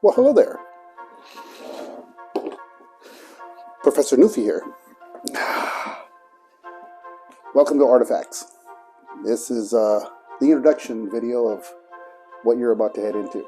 Well, hello there. Professor Nuffy here. Welcome to Artifacts. This is the introduction video of what you're about to head into.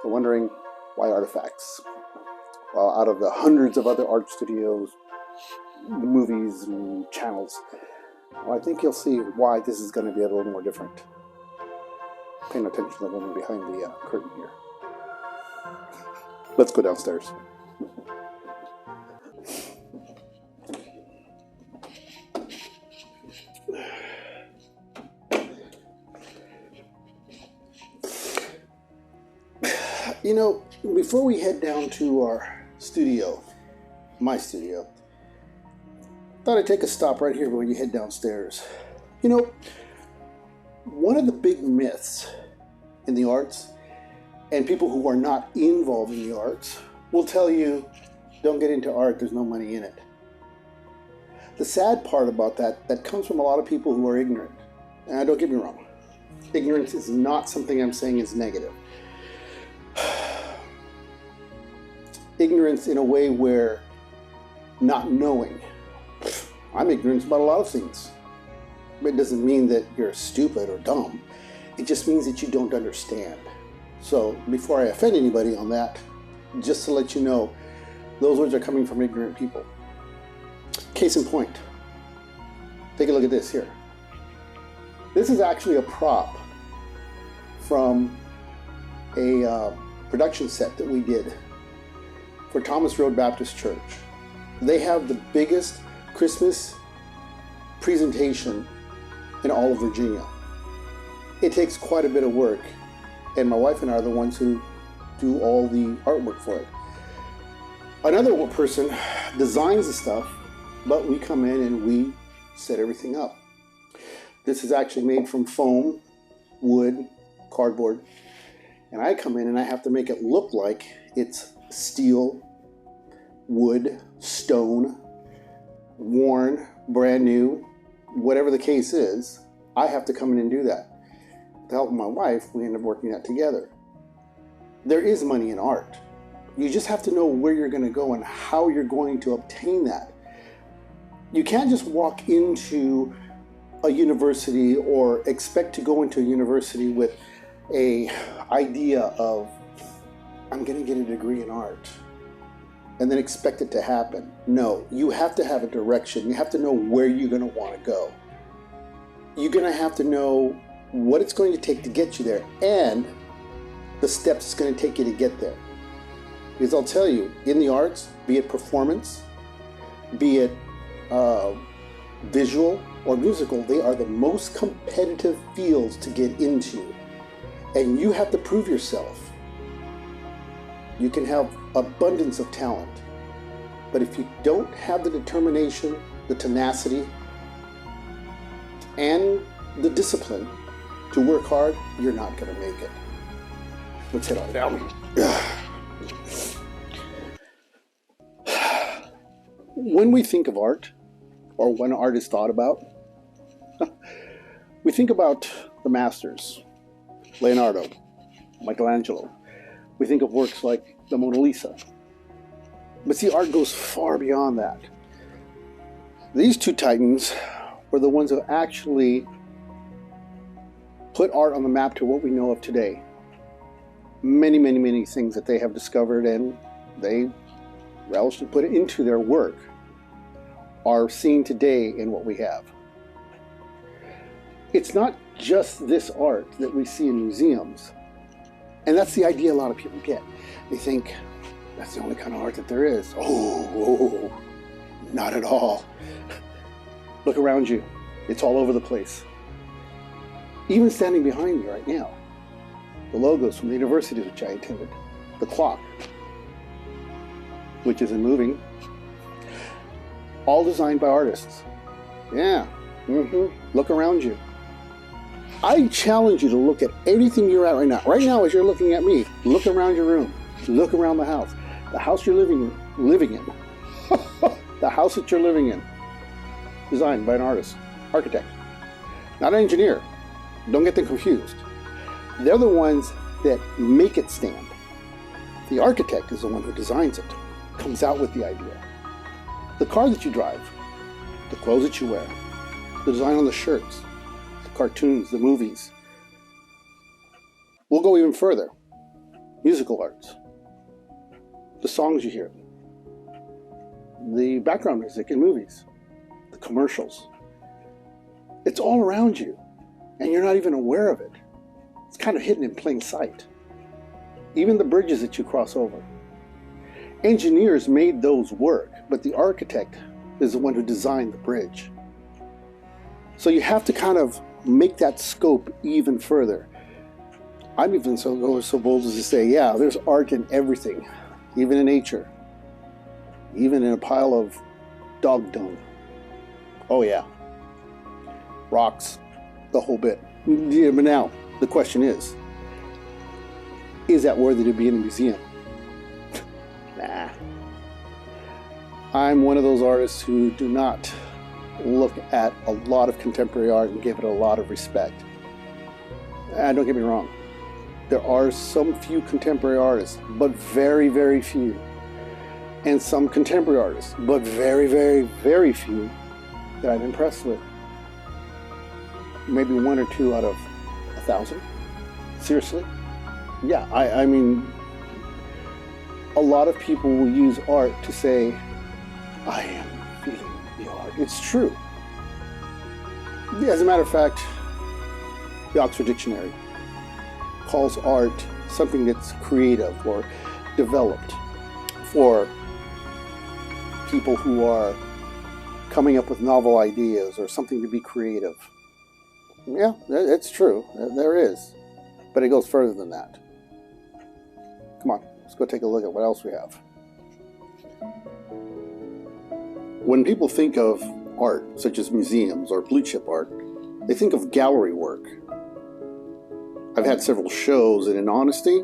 You're wondering why Artifacts? Well, out of the hundreds of other art studios, movies, and channels, well, I think you'll see why this is going to be a little more different. Paying attention to the woman behind the curtain here. Let's go downstairs. You know, before we head down to our studio, my studio, thought I'd take a stop right here when you head downstairs. You know, one of the big myths in the arts, and people who are not involved in the arts will tell you, don't get into art, there's no money in it. The sad part about that comes from a lot of people who are ignorant. And don't get me wrong, ignorance is not something I'm saying is negative. Ignorance in a way where not knowing. I'm ignorant about a lot of things. It doesn't mean that you're stupid or dumb. It just means that you don't understand. So before I offend anybody on that, just to let you know, those words are coming from ignorant people. Case in point, take a look at this here. This is actually a prop from a production set that we did for Thomas Road Baptist Church. They have the biggest Christmas presentation in all of Virginia. It takes quite a bit of work, and my wife and I are the ones who do all the artwork for it. Another person designs the stuff, but we come in and we set everything up. This is actually made from foam, wood, cardboard, and I come in and I have to make it look like it's steel, wood, stone, worn, brand new, whatever the case is. I have to come in and do that. With the help of my wife, we end up working that together. There is money in art. You just have to know where you're going to go and how you're going to obtain that. You can't just walk into a university or expect to go into a university with an idea of, I'm going to get a degree in art, and then expect it to happen. No, you have to have a direction. You have to know where you're going to want to go. You're going to have to know what it's going to take to get you there and the steps it's going to take you to get there. Because I'll tell you, in the arts, be it performance, be it visual or musical, they are the most competitive fields to get into. And you have to prove yourself. You can have abundance of talent, but if you don't have the determination, the tenacity, and the discipline to work hard, you're not going to make it. Let's head on down. When we think of art, or when art is thought about, we think about the masters, Leonardo, Michelangelo. We think of works like the Mona Lisa. But see, art goes far beyond that. These two titans were the ones who actually put art on the map to what we know of today. Many, many, many things that they have discovered and they relished to put into their work are seen today in what we have. It's not just this art that we see in museums. And that's the idea a lot of people get. They think that's the only kind of art that there is. Oh, not at all. Look around you. It's all over the place. Even standing behind me right now, the logos from the universities which I attended, the clock, which isn't moving, all designed by artists. Yeah, look around you. I challenge you to look at anything you're at right now. Right now, as you're looking at me, look around your room. Look around the house you're living in. The house that you're living in, designed by an artist, architect, not an engineer. Don't get them confused. They're the ones that make it stand. The architect is the one who designs it, comes out with the idea. The car that you drive, the clothes that you wear, the design on the shirts, the cartoons, the movies. We'll go even further. Musical arts, the songs you hear, the background music in movies, the commercials. It's all around you, and you're not even aware of it. It's kind of hidden in plain sight. Even the bridges that you cross over. Engineers made those work, but the architect is the one who designed the bridge. So you have to kind of make that scope even further. I'm even so bold as to say, yeah, there's art in everything, even in nature, even in a pile of dog dung. Oh yeah, rocks, the whole bit. Yeah, but now, the question is that worthy to be in a museum? Nah. I'm one of those artists who do not look at a lot of contemporary art and give it a lot of respect. Don't get me wrong. There are some few contemporary artists, but very, very few. And some contemporary artists, but very, very, very few that I'm impressed with. Maybe 1 or 2 out of 1,000. Seriously? Yeah, I mean, a lot of people will use art to say, I am feeling the art. It's true. As a matter of fact, the Oxford Dictionary calls art something that's creative or developed for people who are coming up with novel ideas or something to be creative. Yeah, it's true. There is. But it goes further than that. Come on, let's go take a look at what else we have. When people think of art, such as museums or blue chip art, they think of gallery work. I've had several shows, and in honesty,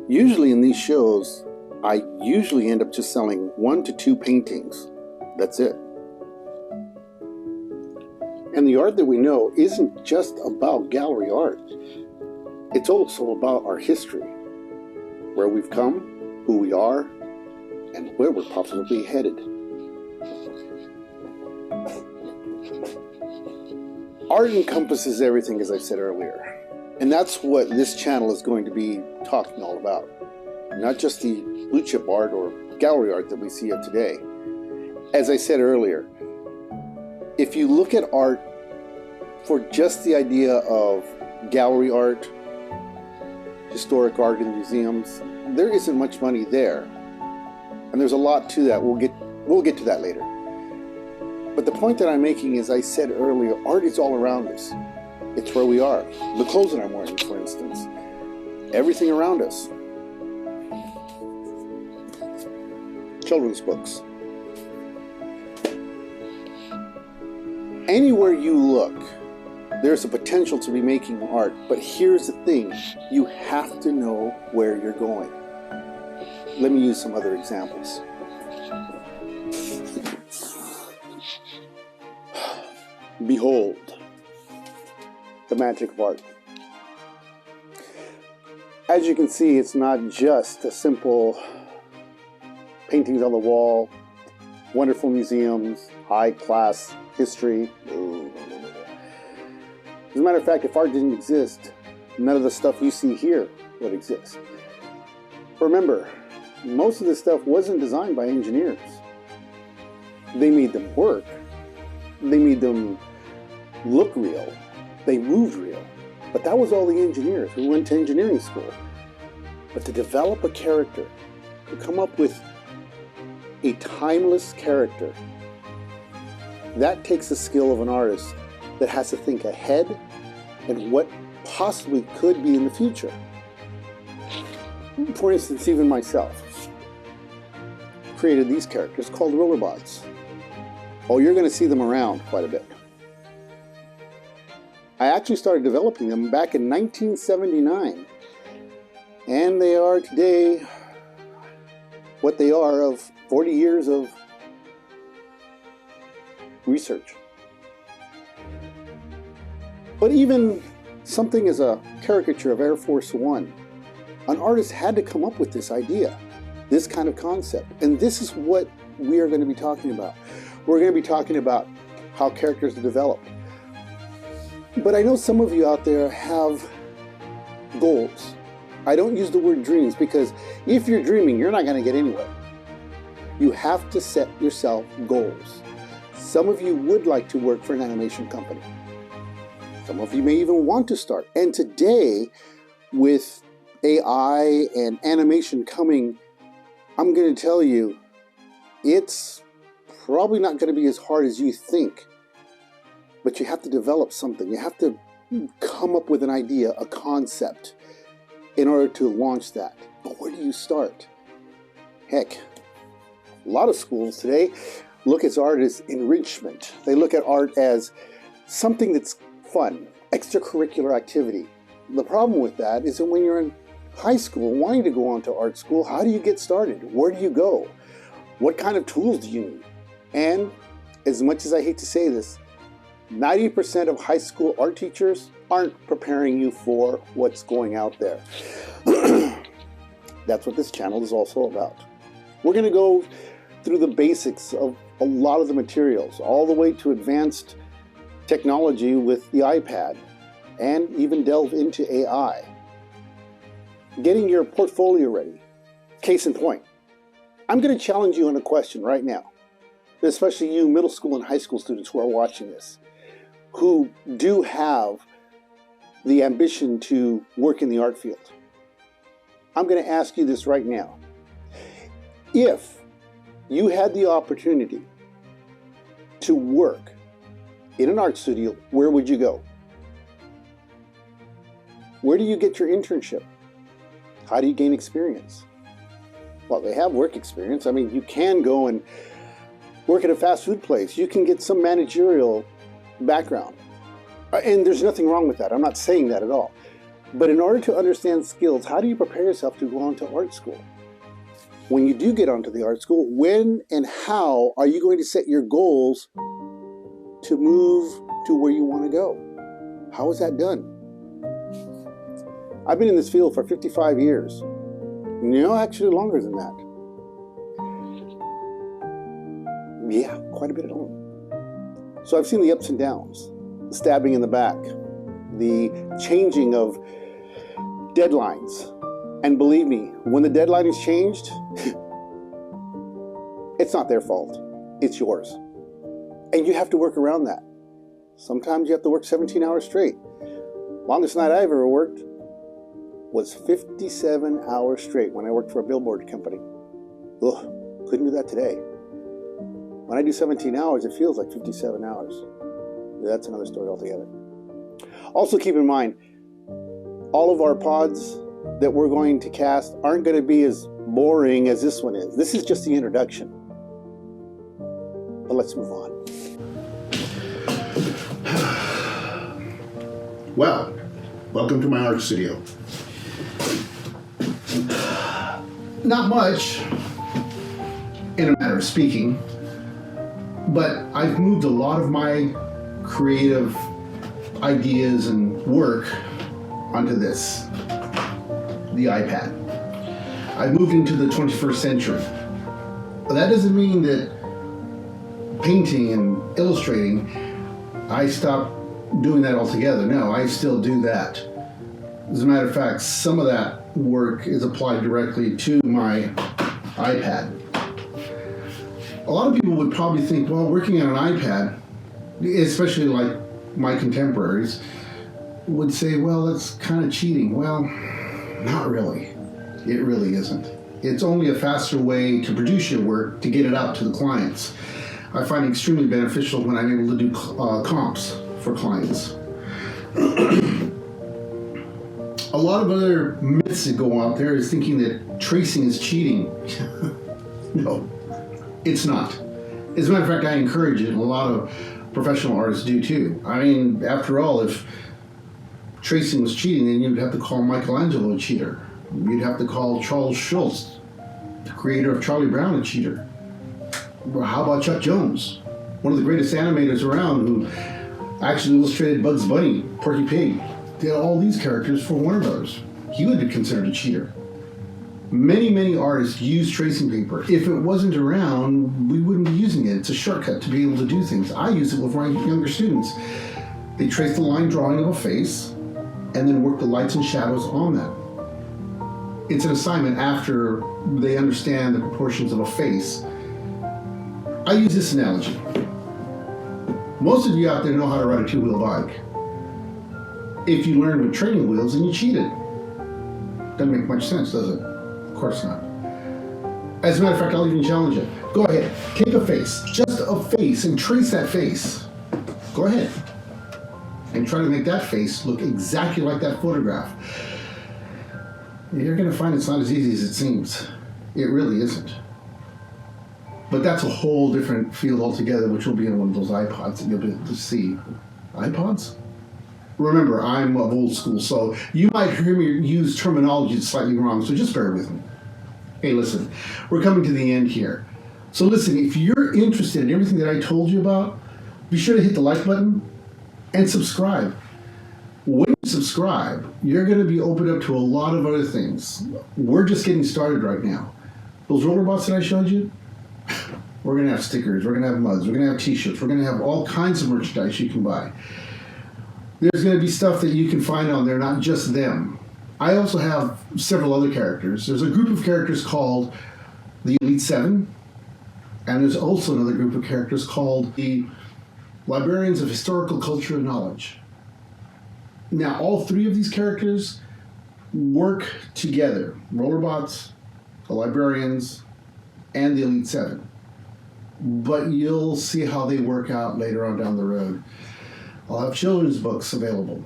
usually in these shows, I usually end up just selling 1 to 2 paintings. That's it. And the art that we know isn't just about gallery art. It's also about our history, where we've come, who we are, and where we're possibly headed. Art encompasses everything, as I said earlier. And that's what this channel is going to be talking all about. Not just the blue chip art or gallery art that we see of today. As I said earlier, if you look at art for just the idea of gallery art, historic art in museums, there isn't much money there. And there's a lot to that. We'll get to that later. But the point that I'm making is, I said earlier, art is all around us. It's where we are. The clothes that I'm wearing, for instance. Everything around us. Children's books. Anywhere you look, there's a potential to be making art. But here's the thing. You have to know where you're going. Let me use some other examples. Behold the magic of art. As you can see, it's not just a simple paintings on the wall, wonderful museums, high-class history. As a matter of fact, if art didn't exist, none of the stuff you see here would exist. Remember, most of this stuff wasn't designed by engineers. They made them work. They made them look real. They moved real. But that was all the engineers who went to engineering school. But to develop a character, to come up with a timeless character, that takes the skill of an artist that has to think ahead and what possibly could be in the future. For instance, even myself created these characters called rollerbots. Oh, you're going to see them around quite a bit. I actually started developing them back in 1979, and they are today what they are of 40 years of research. But even something as a caricature of Air Force One An artist had to come up with this idea, this kind of concept. And this is what we are going to be talking about. We're going to be talking about how characters are developed. But I know some of you out there have goals. I don't use the word dreams because if you're dreaming, you're not going to get anywhere. You have to set yourself goals. Some of you would like to work for an animation company. Some of you may even want to start. And today, with AI and animation coming, I'm going to tell you, it's probably not going to be as hard as you think. But you have to develop something. You have to come up with an idea, a concept, in order to launch that. But where do you start? Heck, a lot of schools today look at art as enrichment. They look at art as something that's fun, extracurricular activity. The problem with that is that when you're in high school wanting to go on to art school, how do you get started? Where do you go? What kind of tools do you need? And as much as I hate to say this, 90% of high school art teachers aren't preparing you for what's going out there. That's what this channel is also about. We're going to go through the basics of a lot of the materials, all the way to advanced technology with the iPad, and even delve into AI. Getting your portfolio ready. Case in point, I'm going to challenge you on a question right now, especially you middle school and high school students who are watching this, who do have the ambition to work in the art field. I'm going to ask you this right now. If you had the opportunity to work in an art studio, where would you go? Where do you get your internship? How do you gain experience? Well, they have work experience. I mean, you can go and work at a fast food place. You can get some managerial background. And there's nothing wrong with that. I'm not saying that at all. But in order to understand skills, how do you prepare yourself to go on to art school? When you do get onto the art school, when and how are you going to set your goals to move to where you want to go? How is that done? I've been in this field for 55 years. Actually longer than that. Yeah, quite a bit at home. So I've seen the ups and downs, the stabbing in the back, the changing of deadlines. And believe me, when the deadline is changed, it's not their fault. It's yours. And you have to work around that. Sometimes you have to work 17 hours straight. Longest night I ever worked was 57 hours straight when I worked for a billboard company. Ugh, couldn't do that today. When I do 17 hours, it feels like 57 hours. That's another story altogether. Also keep in mind, all of our pods that we're going to cast aren't going to be as boring as this one is. This is just the introduction. But let's move on. Well, welcome to my art studio. Not much, in a matter of speaking, but I've moved a lot of my creative ideas and work onto this, the iPad. I've moved into the 21st century. But that doesn't mean that painting and illustrating, I stopped doing that altogether. No, I still do that. As a matter of fact, some of that work is applied directly to my iPad. A lot of people would probably think, well, working on an iPad, especially like my contemporaries, would say, well, that's kind of cheating. Well, not really. It really isn't. It's only a faster way to produce your work, to get it out to the clients. I find it extremely beneficial when I'm able to do comps for clients. A lot of other myths that go out there is thinking that tracing is cheating. No, it's not. As a matter of fact, I encourage it, and a lot of professional artists do too. I mean, after all, if tracing was cheating, then you'd have to call Michelangelo a cheater. You'd have to call Charles Schultz, the creator of Charlie Brown, a cheater. How about Chuck Jones, one of the greatest animators around, who actually illustrated Bugs Bunny, Porky Pig, did all these characters for Warner Brothers? He would be considered a cheater. Many artists use tracing paper. If it wasn't around, we wouldn't be using it. It's a shortcut to be able to do things. I use it with my younger students. They trace the line drawing of a face and then work the lights and shadows on that. It's an assignment after they understand the proportions of a face. I use this analogy. Most of you out there know how to ride a two-wheel bike. If you learned with training wheels, then you cheated. Doesn't make much sense, does it? Of course not. As a matter of fact, I'll even challenge it. Go ahead, take a face, just a face, and trace that face. Go ahead. And try to make that face look exactly like that photograph. You're gonna find it's not as easy as it seems. It really isn't. But that's a whole different field altogether, which will be in one of those iPods that you'll be able to see. iPods? Remember, I'm of old school, so you might hear me use terminology that's slightly wrong, so just bear with me. Hey, listen, we're coming to the end here. So listen, if you're interested in everything that I told you about, be sure to hit the like button and subscribe. When you subscribe, you're going to be opened up to a lot of other things. We're just getting started right now. Those roller bots that I showed you, we're going to have stickers, we're going to have mugs, we're going to have t-shirts, we're going to have all kinds of merchandise you can buy. There's going to be stuff that you can find on there, not just them. I also have several other characters. There's a group of characters called the Elite Seven, and there's also another group of characters called the Librarians of Historical Culture and Knowledge. Now, all three of these characters work together. Rollerbots, the Librarians, and the Elite Seven. But you'll see how they work out later on down the road. I'll have children's books available.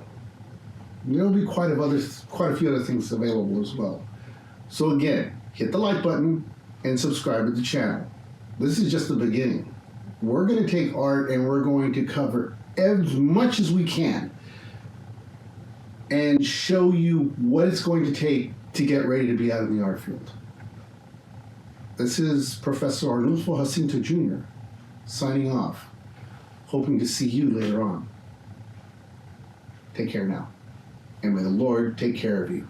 There'll be quite a few other things available as well. So again, hit the like button and subscribe to the channel. This is just the beginning. We're going to take art and we're going to cover as much as we can and show you what it's going to take to get ready to be out in the art field. This is Professor Arnulfo Jacinto Jr. signing off, hoping to see you later on. Take care now, and may the Lord take care of you.